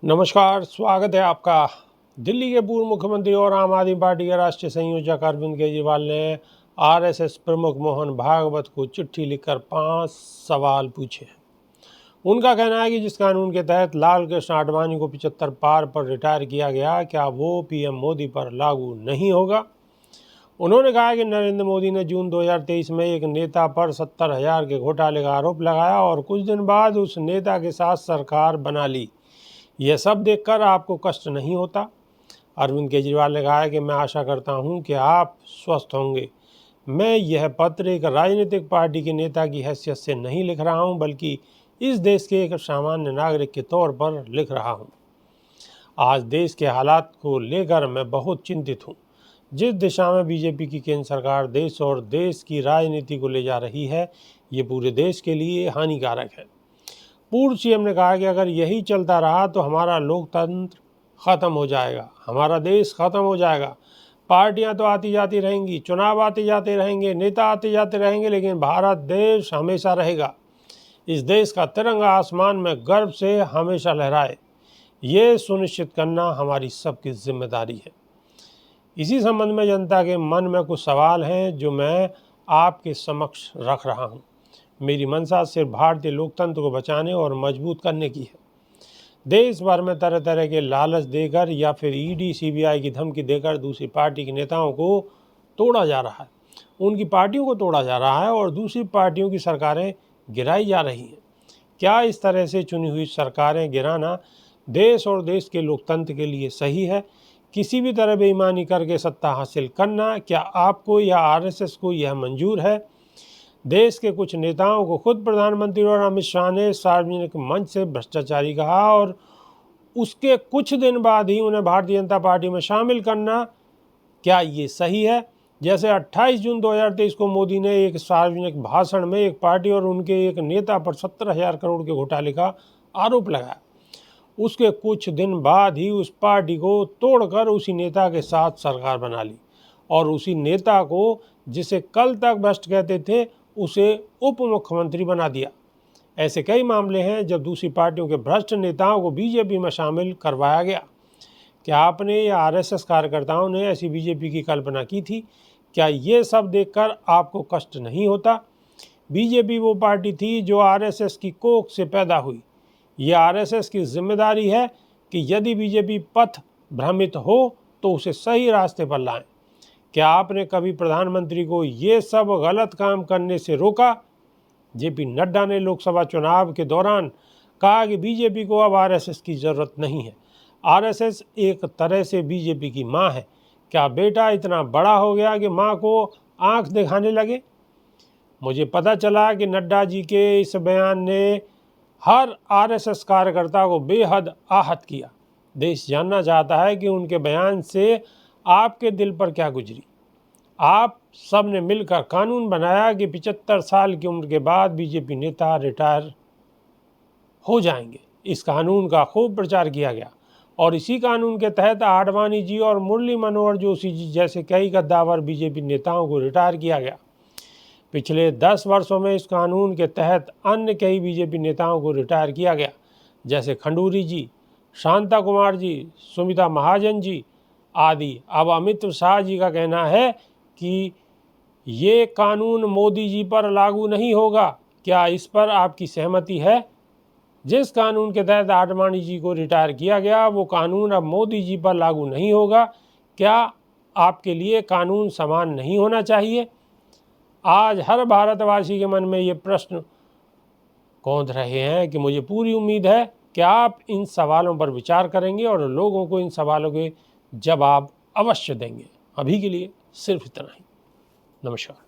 नमस्कार, स्वागत है आपका। दिल्ली के पूर्व मुख्यमंत्री और आम आदमी पार्टी के राष्ट्रीय संयोजक अरविंद केजरीवाल ने आरएसएस प्रमुख मोहन भागवत को चिट्ठी लिखकर 5 सवाल पूछे हैं। उनका कहना है कि जिस कानून के तहत लाल कृष्ण आडवाणी को 75 पार पर रिटायर किया गया, क्या वो पीएम मोदी पर लागू नहीं होगा। उन्होंने कहा कि नरेंद्र मोदी ने जून 2023 में एक नेता पर 70,000 के घोटाले का आरोप लगाया और कुछ दिन बाद उस नेता के साथ सरकार बना ली। यह सब देखकर आपको कष्ट नहीं होता। अरविंद केजरीवाल ने कहा है कि मैं आशा करता हूं कि आप स्वस्थ होंगे। मैं यह पत्र एक राजनीतिक पार्टी के नेता की हैसियत से नहीं लिख रहा हूं, बल्कि इस देश के एक सामान्य नागरिक के तौर पर लिख रहा हूं। आज देश के हालात को लेकर मैं बहुत चिंतित हूं। जिस दिशा में बीजेपी की केंद्र सरकार देश और देश की राजनीति को ले जा रही है, ये पूरे देश के लिए हानिकारक है। पूर्व सीएम ने कहा कि अगर यही चलता रहा तो हमारा लोकतंत्र खत्म हो जाएगा, हमारा देश खत्म हो जाएगा। पार्टियां तो आती जाती रहेंगी, चुनाव आते जाते रहेंगे, नेता आते जाते रहेंगे, लेकिन भारत देश हमेशा रहेगा। इस देश का तिरंगा आसमान में गर्व से हमेशा लहराए, ये सुनिश्चित करना हमारी सबकी जिम्मेदारी है। इसी संबंध में जनता के मन में कुछ सवाल हैं जो मैं आपके समक्ष रख रहा हूँ। मेरी मंशा सिर्फ भारतीय लोकतंत्र को बचाने और मजबूत करने की है। देश भर में तरह तरह के लालच देकर या फिर ईडी सीबीआई की धमकी देकर दूसरी पार्टी के नेताओं को तोड़ा जा रहा है, उनकी पार्टियों को तोड़ा जा रहा है और दूसरी पार्टियों की सरकारें गिराई जा रही हैं। क्या इस तरह से चुनी हुई सरकारें गिराना देश और देश के लोकतंत्र के लिए सही है? किसी भी तरह बेईमानी करके सत्ता हासिल करना, क्या आपको या आरएसएस को यह मंजूर है? देश के कुछ नेताओं को खुद प्रधानमंत्री और अमित शाह ने सार्वजनिक मंच से भ्रष्टाचारी कहा और उसके कुछ दिन बाद ही उन्हें भारतीय जनता पार्टी में शामिल करना, क्या ये सही है? जैसे 28 जून 2023 को मोदी ने एक सार्वजनिक भाषण में एक पार्टी और उनके एक नेता पर 70,000 करोड़ के घोटाले का आरोप लगाया। उसके कुछ दिन बाद ही उस पार्टी को तोड़कर उसी नेता के साथ सरकार बना ली और उसी नेता को, जिसे कल तक भ्रष्ट कहते थे, उसे उप मुख्यमंत्री बना दिया। ऐसे कई मामले हैं जब दूसरी पार्टियों के भ्रष्ट नेताओं को बीजेपी में शामिल करवाया गया। क्या आपने या आरएसएस कार्यकर्ताओं ने ऐसी बीजेपी की कल्पना की थी? क्या ये सब देखकर आपको कष्ट नहीं होता? बीजेपी वो पार्टी थी जो आरएसएस की कोख से पैदा हुई। ये आरएसएस की जिम्मेदारी है कि यदि बीजेपी पथ भ्रमित हो तो उसे सही रास्ते पर लाएं। क्या आपने कभी प्रधानमंत्री को ये सब गलत काम करने से रोका? जेपी नड्डा ने लोकसभा चुनाव के दौरान कहा कि बीजेपी को अब आरएसएस की ज़रूरत नहीं है। आरएसएस एक तरह से बीजेपी की माँ है। क्या बेटा इतना बड़ा हो गया कि माँ को आंख दिखाने लगे? मुझे पता चला कि नड्डा जी के इस बयान ने हर आरएसएस कार्यकर्ता को बेहद आहत किया। देश जानना चाहता है कि उनके बयान से आपके दिल पर क्या गुजरी। आप सब ने मिलकर कानून बनाया कि 75 साल की उम्र के बाद बीजेपी नेता रिटायर हो जाएंगे। इस कानून का खूब प्रचार किया गया और इसी कानून के तहत आडवाणी जी और मुरली मनोहर जोशी जी जैसे कई गद्दावर बीजेपी नेताओं को रिटायर किया गया। पिछले 10 वर्षों में इस कानून के तहत अन्य कई बीजेपी नेताओं को रिटायर किया गया, जैसे खंडूरी जी, शांता कुमार जी, सुमित्रा महाजन जी आदि। अब अमित शाह जी का कहना है कि ये कानून मोदी जी पर लागू नहीं होगा। क्या इस पर आपकी सहमति है? जिस कानून के तहत आडवाणी जी को रिटायर किया गया, वो कानून अब मोदी जी पर लागू नहीं होगा। क्या आपके लिए कानून समान नहीं होना चाहिए? आज हर भारतवासी के मन में ये प्रश्न कौंध रहे हैं कि मुझे पूरी उम्मीद है कि आप इन सवालों पर विचार करेंगे और लोगों को इन सवालों के जवाब अवश्य देंगे। अभी के लिए सिर्फ इतना ही। नमस्कार।